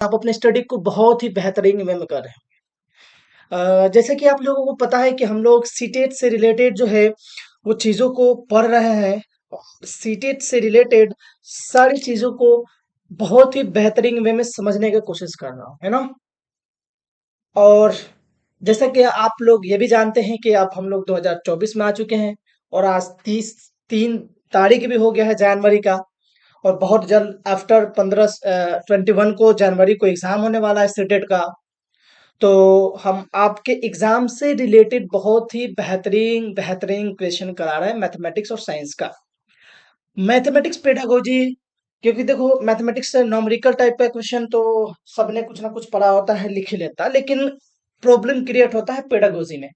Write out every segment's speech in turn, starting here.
आप अपने स्टडी को बहुत ही बेहतरीन वे में कर रहे हैं। जैसे कि आप लोगों को पता है कि हम लोग सीटेट से रिलेटेड जो है वो चीज़ों को पढ़ रहे हैं। सीटेट से रिलेटेड सारी चीज़ों को बहुत ही बेहतरीन वे में समझने की कोशिश कर रहा हूँ, है ना? और जैसा कि आप लोग ये भी जानते हैं कि अब हम लोग 2024 में आ चुके हैं और आज 3 तारीख भी हो गया है जनवरी का। और बहुत जल्द आफ्टर 21 को जनवरी को एग्जाम होने वाला है सीटेट का। तो हम आपके एग्जाम से रिलेटेड बहुत ही बेहतरीन बेहतरीन क्वेश्चन करा रहे हैं मैथमेटिक्स और साइंस का। मैथमेटिक्स पेडागोजी, क्योंकि देखो मैथमेटिक्स से न्यूमेरिकल टाइप का क्वेश्चन तो सबने कुछ ना कुछ पढ़ा होता है, लिख ही लेता है, लेकिन प्रॉब्लम क्रिएट होता है पेडागोजी में।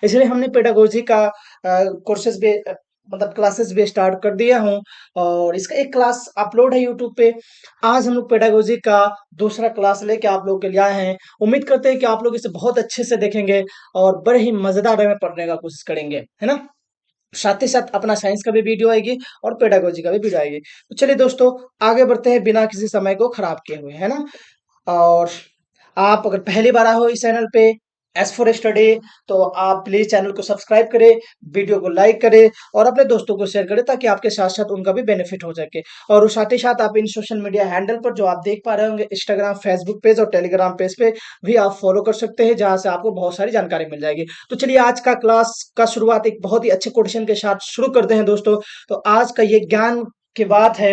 इसलिए हमने पेडागोजी का कोर्सेज भी मतलब क्लासेस भी स्टार्ट कर दिया हूँ और इसका एक क्लास अपलोड है यूट्यूब पे। आज हम लोग पेडागोजी का दूसरा क्लास लेके आप लोगों के लिए आए हैं। उम्मीद करते हैं कि आप लोग इसे बहुत अच्छे से देखेंगे और बड़े ही मजेदार वे में पढ़ने का कोशिश करेंगे, है ना? साथ ही साथ अपना साइंस का भी वीडियो आएगी और पेडागोजी का भी वीडियो आएगी। तो चलिए दोस्तों, आगे बढ़ते हैं बिना किसी समय को खराब किए हुए, है ना? और आप अगर पहली बार आए हो इस चैनल पे एस फॉर स्टडी, तो आप प्लीज चैनल को सब्सक्राइब करें, वीडियो को लाइक करें और अपने दोस्तों को शेयर करें ताकि आपके साथ साथ उनका भी बेनिफिट हो सके। और साथ ही साथ आप इन सोशल मीडिया हैंडल पर जो आप देख पा रहे होंगे, इंस्टाग्राम, फेसबुक पेज और टेलीग्राम पेज पे भी आप फॉलो कर सकते हैं, जहां से आपको बहुत सारी जानकारी मिल जाएगी। तो चलिए आज का क्लास का शुरुआत एक बहुत ही अच्छे क्वेश्चन के साथ शुरू करते हैं दोस्तों। तो आज का ये ज्ञान की बात है,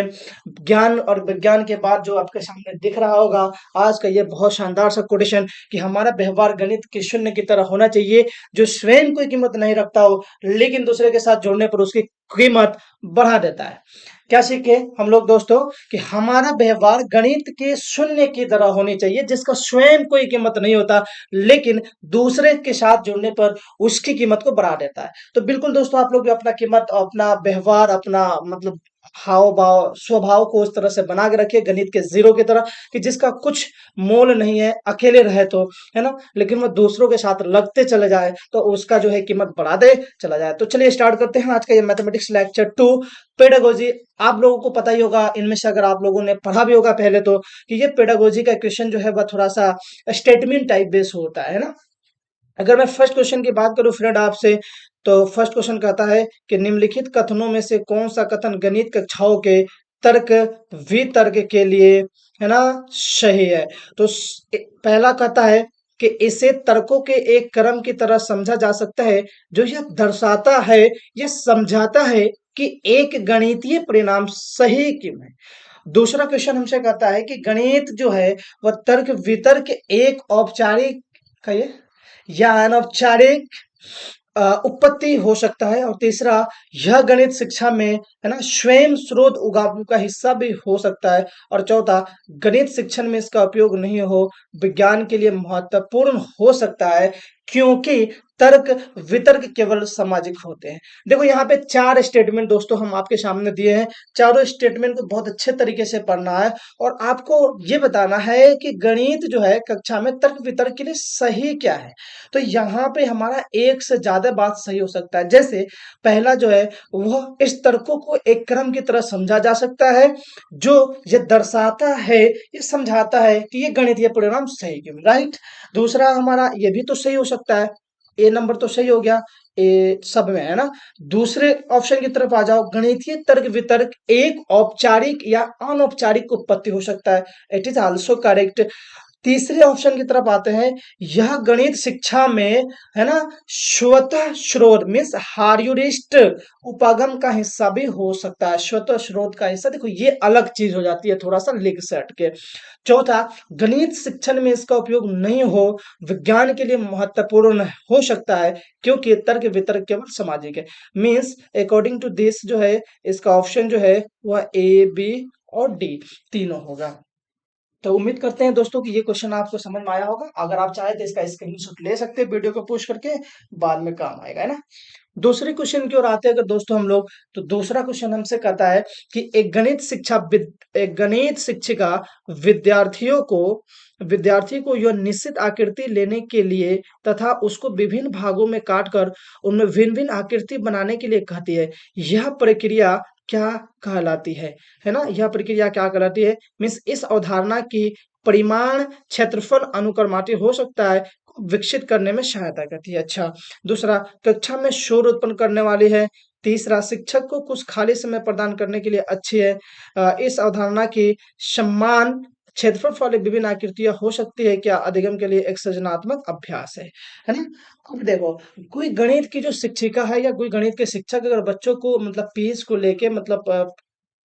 ज्ञान और विज्ञान के बाद जो आपके सामने दिख रहा होगा आज का ये बहुत शानदार सा क्वेश्चन कि हमारा व्यवहार गणित के शून्य की तरह होना चाहिए, जो स्वयं कोई कीमत नहीं रखता हो लेकिन दूसरे के साथ जुड़ने पर उसकी कीमत बढ़ा देता है। क्या सीखे हम लोग दोस्तों? कि हमारा व्यवहार गणित के शून्य की तरह होनी चाहिए, जिसका स्वयं कोई कीमत नहीं होता लेकिन दूसरे के साथ जुड़ने पर उसकी कीमत को बढ़ा देता है। तो बिल्कुल दोस्तों, आप लोग भी अपना कीमत, अपना व्यवहार, अपना मतलब हाव भाव, स्वभाव को उस तरह से बना के रखिए गणित के जीरो की तरह, कि जिसका कुछ मोल नहीं है, अकेले रहे तो, है ना? लेकिन वो दूसरों के साथ लगते चले जाए तो उसका जो है कीमत बढ़ा दे चला जाए। तो चलिए स्टार्ट करते हैं आज का ये मैथमेटिक्स लेक्चर 2 पेडागोजी। आप लोगों को पता ही होगा इनमें से, अगर आप लोगों ने पढ़ा भी होगा पहले तो, कि ये पेडागोजी का क्वेश्चन जो है वह थोड़ा सा स्टेटमेंट टाइप बेस होता है ना? अगर मैं फर्स्ट क्वेश्चन की बात करूं फ्रेंड आपसे, तो फर्स्ट क्वेश्चन कहता है कि निम्नलिखित कथनों में से कौन सा कथन गणित कक्षाओं के तर्क वितर्क के लिए, है ना, सही है? तो पहला कहता है कि इसे तर्कों के एक क्रम की तरह समझा जा सकता है जो यह दर्शाता है, यह समझाता है कि एक गणितीय परिणाम सही क्यों है। दूसरा क्वेश्चन हमसे कहता है कि गणित जो है वह तर्क वितर्क एक औपचारिक, कहिए, या अनौपचारिक उत्पत्ति हो सकता है। और तीसरा, यह गणित शिक्षा में, है ना, स्वयं स्रोत उगाऊ का हिस्सा भी हो सकता है। और चौथा, गणित शिक्षण में इसका उपयोग नहीं हो विज्ञान के लिए महत्वपूर्ण हो सकता है क्योंकि तर्क वितर्क केवल सामाजिक होते हैं। देखो यहाँ पे 4 स्टेटमेंट दोस्तों हम आपके सामने दिए हैं। चारों स्टेटमेंट को बहुत अच्छे तरीके से पढ़ना है और आपको ये बताना है कि गणित जो है कक्षा में तर्क वितर्क के लिए सही क्या है। तो यहाँ पे हमारा एक से ज्यादा बात सही हो सकता है। जैसे पहला जो है वह इस तर्कों को एक क्रम की तरह समझा जा सकता है जो ये दर्शाता है, ये समझाता है कि ये गणितीय परिणाम सही क्यों, राइट? दूसरा हमारा ये भी तो सही हो सकता है, ए नंबर तो सही हो गया, ए सब में, है ना? दूसरे ऑप्शन की तरफ आ जाओ, गणितीय तर्क वितर्क एक औपचारिक या अनौपचारिक उत्पत्ति हो सकता है, इट इज आल्सो करेक्ट। तीसरे ऑप्शन की तरफ आते हैं, यह गणित शिक्षा में, है ना, स्वतः स्रोत मीन्स हार्यूरिस्ट उपागम का हिस्सा भी हो सकता है। स्वतः स्रोत का हिस्सा, देखो ये अलग चीज हो जाती है थोड़ा सा लिग से हटके। चौथा, गणित शिक्षण में इसका उपयोग नहीं हो विज्ञान के लिए महत्वपूर्ण हो सकता है क्योंकि तर्क वितर्क केवल सामाजिक है। मीन्स अकॉर्डिंग टू दिस जो है इसका ऑप्शन जो है वह ए, बी और डी तीनों होगा। तो उम्मीद करते हैं दोस्तों कि ये क्वेश्चन आपको समझ में आया होगा। अगर आप चाहें तो इसका स्क्रीनशॉट ले सकते हैं, वीडियो को पुश करके, बाद में काम आएगा, है ना? दूसरे क्वेश्चन की ओर आते हैं अगर दोस्तों हम लोग, तो दूसरा क्वेश्चन हमसे कहता है कि एक गणित शिक्षिका विद्यार्थी को यह निश्चित आकृति लेने के लिए तथा उसको विभिन्न भागों में काटकर उनमें भिन्न भिन्न आकृति बनाने के लिए कहती है। यह प्रक्रिया क्या कहलाती है ना? यह प्रक्रिया क्या कहलाती है? मीन्स इस अवधारणा की परिमाण क्षेत्रफल अनुक्रमाती हो सकता है, विकसित करने में सहायता करती है। अच्छा, दूसरा, कक्षा में शोर उत्पन्न करने वाली है। तीसरा, शिक्षक को कुछ खाली समय प्रदान करने के लिए अच्छी है। इस अवधारणा की सम्मान क्षेत्रफल वाली विभिन्न आकृतियां हो सकती है, क्या अधिगम के लिए एक सृजनात्मक अभ्यास है ना? अब देखो, कोई गणित की जो शिक्षिका है या कोई गणित के शिक्षक अगर बच्चों को मतलब पेज को लेके मतलब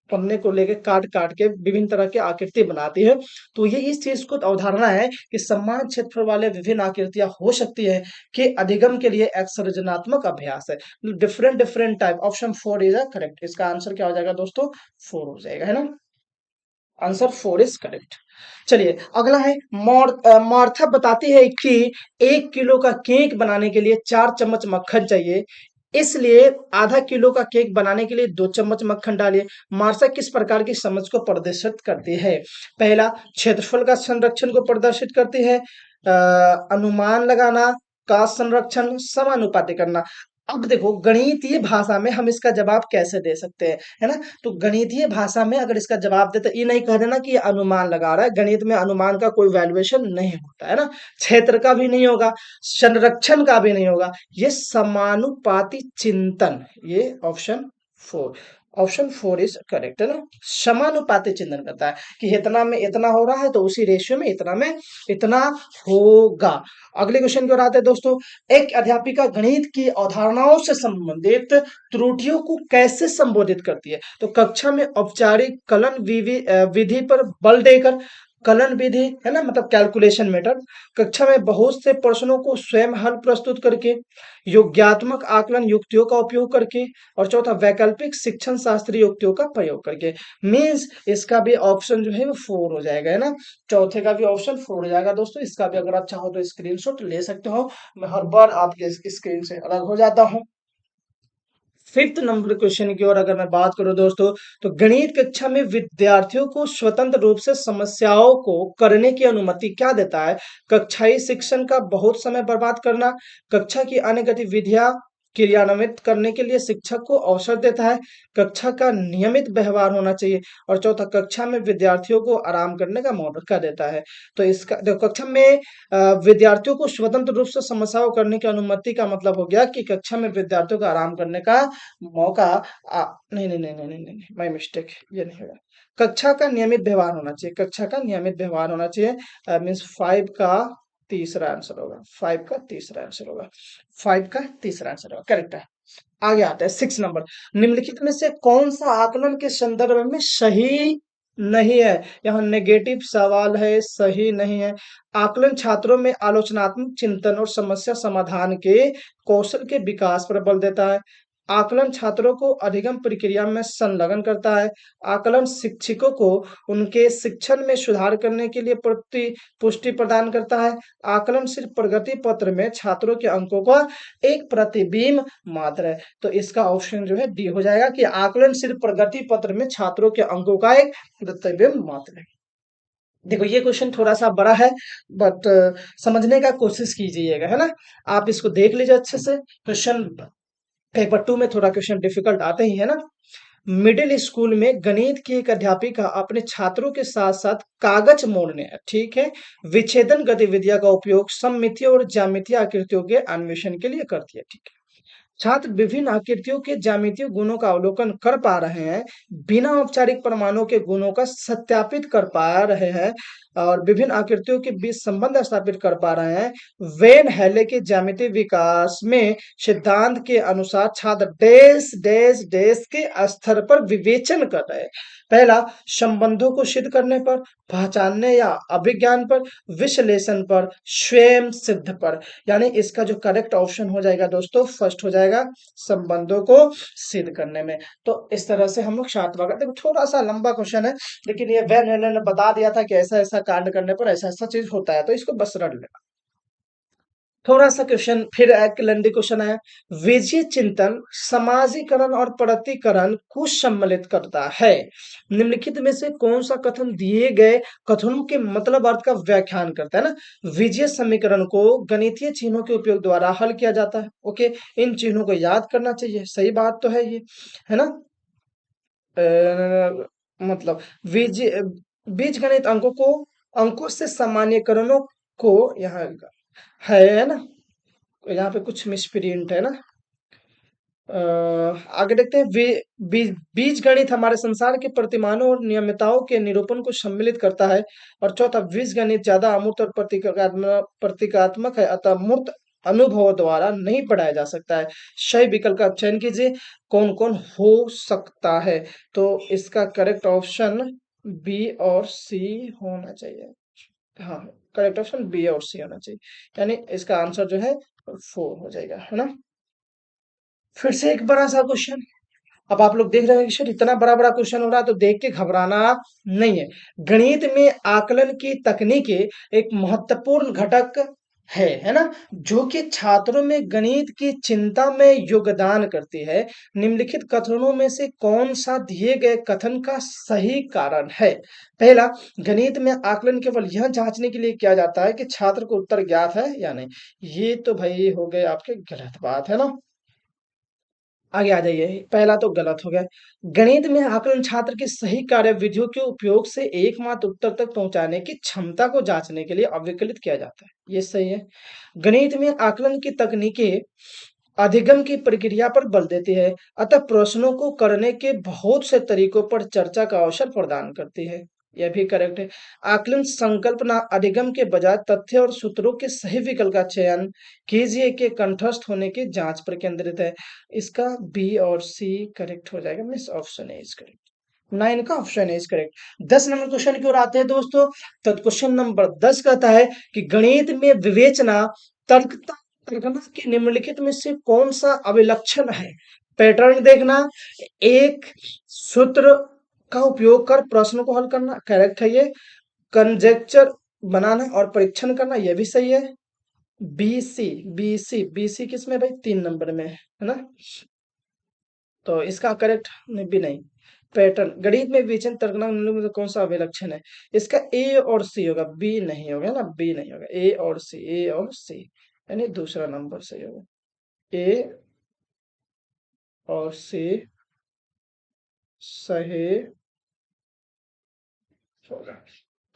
पन्ने को लेके काट काट के विभिन्न तरह की आकृति बनाती है, तो ये इस चीज को अवधारणा है कि समान क्षेत्रफल वाले विभिन्न आकृतियां हो सकती है कि अधिगम के लिए एक सृजनात्मक अभ्यास है। Different different type, option 4 is correct. इसका आंसर क्या हो जाएगा दोस्तों? 4 हो जाएगा, है ना? Answer 4 is correct. चलिए अगला है मार्था बताती है कि 1 किलो का केक बनाने के लिए 4 चम्मच मक्खन चाहिए, इसलिए आधा किलो का केक बनाने के लिए 2 चम्मच मक्खन डालिए। मार्था किस प्रकार की समझ को प्रदर्शित करती है? पहला, क्षेत्रफल का संरक्षण को प्रदर्शित करती है। अनुमान लगाना का संरक्षण, समानुपाती करना। अब देखो, गणितीय भाषा में हम इसका जवाब कैसे दे सकते हैं, है ना? तो गणितीय भाषा में अगर इसका जवाब देते, ये नहीं कह देना कि ये अनुमान लगा रहा है। गणित में अनुमान का कोई वैल्यूएशन नहीं होता, है ना? क्षेत्र का भी नहीं होगा, संरक्षण का भी नहीं होगा, ये समानुपाती चिंतन, ये ऑप्शन 4 इज करेक्ट, है ना? समानुपाती चिंतन करता है कि इतना में इतना हो रहा है तो उसी रेशियो में इतना इतना होगा। अगले क्वेश्चन की ओर आते हैं दोस्तों। एक अध्यापिका गणित की अवधारणाओं से संबंधित त्रुटियों को कैसे संबोधित करती है? तो कक्षा में औपचारिक कलन विधि पर बल देकर, कलन विधि, है ना, मतलब कैलकुलेशन मेथड। कक्षा में बहुत से प्रश्नों को स्वयं हल प्रस्तुत करके, योग्यात्मक आकलन युक्तियों का उपयोग करके, और चौथा, वैकल्पिक शिक्षण शास्त्रीय युक्तियों का प्रयोग करके। मीन्स इसका भी ऑप्शन जो है वो 4 हो जाएगा, है ना? चौथे का भी ऑप्शन 4 हो जाएगा दोस्तों। इसका भी अगर आप चाहो तो स्क्रीनशॉट ले सकते हो, मैं हर बार आपके स्क्रीन से अलग हो जाता हूँ। फिफ्थ नंबर क्वेश्चन की ओर अगर मैं बात करूं दोस्तों, तो गणित कक्षा में विद्यार्थियों को स्वतंत्र रूप से समस्याओं को करने की अनुमति क्या देता है? कक्षाई शिक्षण का बहुत समय बर्बाद करना, कक्षा की अन्य गतिविधियां क्रियान्वित करने के लिए शिक्षक को अवसर देता है, कक्षा का नियमित व्यवहार होना चाहिए, और चौथा, कक्षा में विद्यार्थियों को आराम करने का मौका देता है। तो इसका देखो, कक्षा में विद्यार्थियों को स्वतंत्र रूप से समस्याओं करने की अनुमति का मतलब हो गया कि कक्षा में विद्यार्थियों को आराम करने का मौका। नहीं नहीं नहीं नहीं नहीं नहीं, माय मिस्टेक, ये नहीं होगा। कक्षा का नियमित व्यवहार होना चाहिए, कक्षा का नियमित व्यवहार होना चाहिए। मीन्स 5 का तीसरा आंसर होगा, 5 का तीसरा आंसर होगा, 5 का तीसरा आंसर होगा, करेक्ट है। आगे आता है 6 नंबर। निम्नलिखित में से कौन सा आकलन के संदर्भ में सही नहीं है? यहाँ नेगेटिव सवाल है, सही नहीं है। आकलन छात्रों में आलोचनात्मक चिंतन और समस्या समाधान के कौशल के विकास पर बल देता है। आकलन छात्रों को अधिगम प्रक्रिया में संलग्न करता है। आकलन शिक्षकों को उनके शिक्षण में सुधार करने के लिए पुष्टि प्रदान करता है। आकलन सिर्फ प्रगति पत्र में छात्रों के अंकों का एक प्रतिबिंब मात्र है। तो इसका ऑप्शन जो है डी हो जाएगा कि आकलन सिर्फ प्रगति पत्र में छात्रों के अंकों का एक प्रतिबिंब मात्र है। देखो, ये क्वेश्चन थोड़ा सा बड़ा है, बट समझने का कोशिश कीजिएगा, है ना? आप इसको देख लीजिए अच्छे से। क्वेश्चन पेपर 2 में थोड़ा क्वेश्चन डिफिकल्ट आते ही है ना। मिडिल स्कूल में गणित की एक अध्यापिका अपने छात्रों के साथ साथ कागज मोड़ने, ठीक है, विच्छेदन गतिविधियों का उपयोग सममितीय और ज्यामितीय आकृतियों के अन्वेषण के लिए करती है, ठीक है। छात्र विभिन्न आकृतियों के ज्यामितीय गुणों का अवलोकन कर पा रहे हैं, बिना औपचारिक प्रमाणों के गुणों का सत्यापित कर पा रहे हैं, और विभिन्न आकृतियों के बीच संबंध स्थापित कर पा रहे हैं। वेन हेले के ज्यामितीय विकास में सिद्धांत के अनुसार छात्र डैश डैश डैश के स्तर पर विवेचन कर रहे हैं। पहला, संबंधों को सिद्ध करने पर, पहचानने या अभिज्ञान पर, विश्लेषण पर, स्वयं सिद्ध पर। यानी इसका जो करेक्ट ऑप्शन हो जाएगा दोस्तों, फर्स्ट हो जाएगा, संबंधों को सिद्ध करने में। तो इस तरह से हम लोग 7वां का, देखो थोड़ा सा लंबा क्वेश्चन है, लेकिन ये वैन हेलन ने बता दिया था कि ऐसा ऐसा कांड करने पर ऐसा ऐसा चीज होता है, तो इसको बस रट लेना। थोड़ा सा क्वेश्चन फिर एक लेंदी क्वेश्चन है। विजय चिंतन समाजीकरण और प्रतिकरण को सम्मिलित करता है। निम्नलिखित में से कौन सा कथन दिए गए कथनों के मतलब अर्थ का व्याख्यान करता है? ना, विजय समीकरण को गणितीय चिन्हों के उपयोग द्वारा हल किया जाता है। ओके, इन चिन्हों को याद करना चाहिए, सही बात तो है ये, है ना? मतलब बीज बीजगणित अंकों को अंकों से सामान्यकरणों को यहाँ है ना, यहाँ पे कुछ मिसप्रिंट है ना। अ, आगे देखते हैं बीज गणित हमारे संसार के प्रतिमानों और नियमितताओं के निरूपण को सम्मिलित करता है। और चौथा, बीज गणित ज्यादा अमूर्त और प्रतीकात्मक है, अतः मूर्त अनुभवों द्वारा नहीं पढ़ाया जा सकता है। सही विकल्प का चयन कीजिए, कौन कौन हो सकता है। तो इसका करेक्ट ऑप्शन बी और सी होना चाहिए। हाँ, करेक्ट ऑप्शन बी और सी होना चाहिए, यानी इसका आंसर जो है 4 हो जाएगा, है ना। फिर से एक बड़ा सा क्वेश्चन। अब आप लोग देख रहे हैं कि सर इतना बड़ा बड़ा क्वेश्चन हो रहा है, तो देख के घबराना नहीं है। गणित में आकलन की तकनीकें एक महत्वपूर्ण घटक है ना, जो कि छात्रों में गणित की चिंता में योगदान करती है। निम्नलिखित कथनों में से कौन सा दिए गए कथन का सही कारण है। पहला, गणित में आकलन केवल यह जांचने के लिए किया जाता है कि छात्र को उत्तर ज्ञात है या नहीं। ये तो भाई हो गए आपके गलत बात, है ना। आगे आ जाइए, पहला तो गलत हो गया। गणित में आकलन छात्र की सही कार्यविधियों के उपयोग से एकमात्र उत्तर तक पहुंचाने की क्षमता को जांचने के लिए अविकलित किया जाता है, ये सही है। गणित में आकलन की तकनीकें अधिगम की प्रक्रिया पर बल देती है, अतः प्रश्नों को करने के बहुत से तरीकों पर चर्चा का अवसर प्रदान करती है, यह भी करेक्ट है। आकलन संकल्पना अधिगम के बजाय तथ्य और सूत्रों के सही विकल्प का चयन कीजिए के कंठस्थ होने की जांच पर केंद्रित है। इसका बी और सी करेक्ट हो जाएगा, means option A is correct. 9 का option A is correct. 10 number question की ओर आते हैं दोस्तों। तो क्वेश्चन नंबर 10 कहता है कि गणित में विवेचना, तर्कता, तर्कना के निम्नलिखित में से कौन सा अभिलक्षण है। पैटर्न देखना, एक सूत्र का उपयोग कर प्रश्न को हल करना, करेक्ट है ये। कंजेक्चर बनाना और परीक्षण करना, यह भी सही है। बी सी किस में भाई, 3 नंबर में है ना। तो इसका करेक्ट नहीं, भी नहीं। पैटर्न, गणित में विवेचन तर्कना निम्नलिखित में से कौन सा अभिलक्षण है। इसका ए और सी होगा, बी नहीं होगा ना, बी नहीं होगा, ए और सी, ए और सी, यानी दूसरा नंबर सही होगा, ए और सी सही होगा।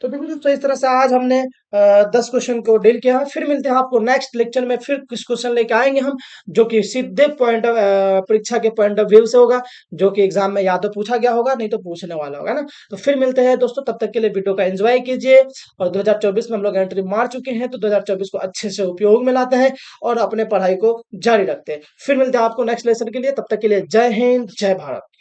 तो बिल्कुल तो इस तरह से आज हमने 10 क्वेश्चन को डील किया है। फिर मिलते हैं आपको नेक्स्ट लेक्चर में, फिर कुछ क्वेश्चन लेके आएंगे हम, जो कि सीधे पॉइंट ऑफ परीक्षा के पॉइंट ऑफ व्यू से होगा, जो कि एग्जाम में या तो पूछा गया होगा, नहीं तो पूछने वाला होगा ना। तो फिर मिलते हैं दोस्तों, तब तक के लिए वीडियो का एंजॉय कीजिए। और 2024 में हम लोग एंट्री मार चुके हैं, तो 2024 को अच्छे से उपयोग में लाते हैं और अपने पढ़ाई को जारी रखते हैं। फिर मिलते हैं आपको नेक्स्ट लेसन के लिए, तब तक के लिए जय हिंद, जय भारत।